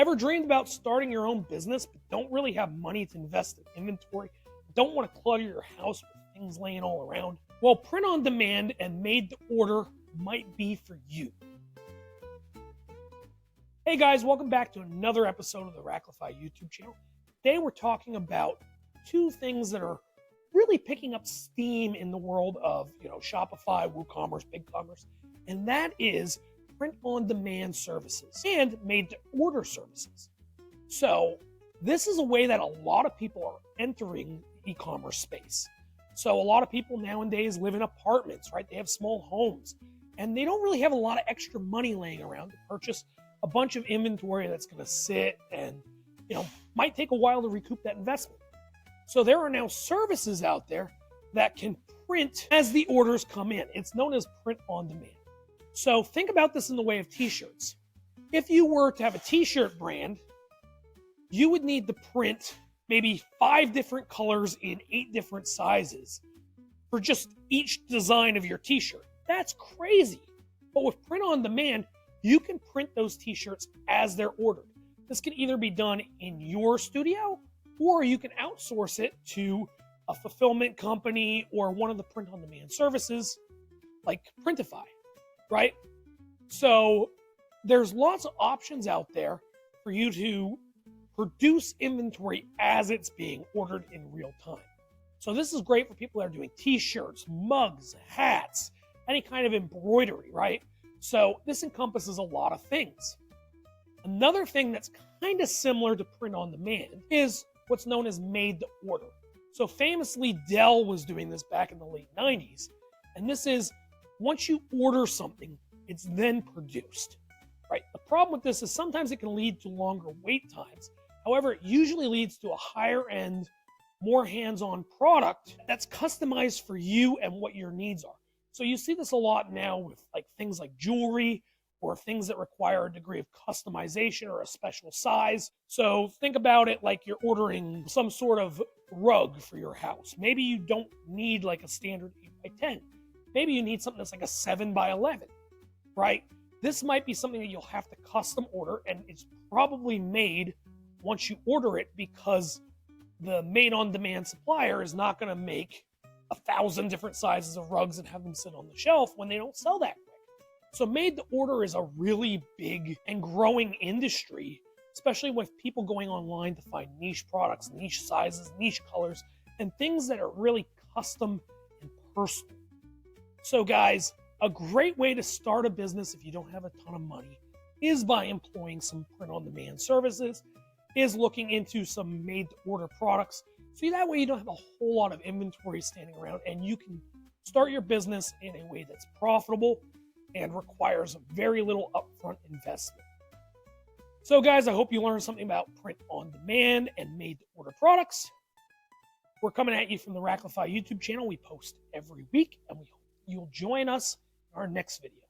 Ever dreamed about starting your own business but don't really have money to invest in inventory? Don't want to clutter your house with things laying all around? Well, print on demand and made to order might be for you. Hey guys, welcome back to another episode of the Racklify YouTube channel. Today we're talking about two things that are really picking up steam in the world of Shopify, WooCommerce, BigCommerce, and that is print on demand services and made to order services. So this is a way that a lot of people are entering the e-commerce space. So a lot of people nowadays live in apartments, right? They have small homes and they don't really have a lot of extra money laying around to purchase a bunch of inventory that's going to sit and, might take a while to recoup that investment. So there are now services out there that can print as the orders come in. It's known as print on demand. So think about this in the way of t-shirts. If you were to have a t-shirt brand, you would need to print maybe 5 different colors in 8 different sizes for just each design of your t-shirt. That's crazy. But with print on demand, you can print those t-shirts as they're ordered. This can either be done in your studio or you can outsource it to a fulfillment company or one of the print on demand services like Printify, right? So there's lots of options out there for you to produce inventory as it's being ordered in real time. So this is great for people that are doing t-shirts, mugs, hats, any kind of embroidery, right? So this encompasses a lot of things. Another thing that's kind of similar to print on demand is what's known as made to order. So famously, Dell was doing this back in the late 90s. And this is once you order something, it's then produced, right? The problem with this is sometimes it can lead to longer wait times. However, it usually leads to a higher end, more hands-on product that's customized for you and what your needs are. So you see this a lot now with things like jewelry or things that require a degree of customization or a special size. So think about it like you're ordering some sort of rug for your house. Maybe you don't need like a standard 8x10. Maybe you need something that's like a 7x11, right? This might be something that you'll have to custom order, and it's probably made once you order it because the made-on-demand supplier is not going to make 1,000 different sizes of rugs and have them sit on the shelf when they don't sell that quick. So made to order is a really big and growing industry, especially with people going online to find niche products, niche sizes, niche colors, and things that are really custom and personal. So guys, a great way to start a business if you don't have a ton of money is by employing some print-on-demand services, is looking into some made-to-order products. So that way you don't have a whole lot of inventory standing around and you can start your business in a way that's profitable and requires very little upfront investment. So guys, I hope you learned something about print-on-demand and made-to-order products. We're coming at you from the Racklify YouTube channel. We post every week and we hope you'll join us in our next video.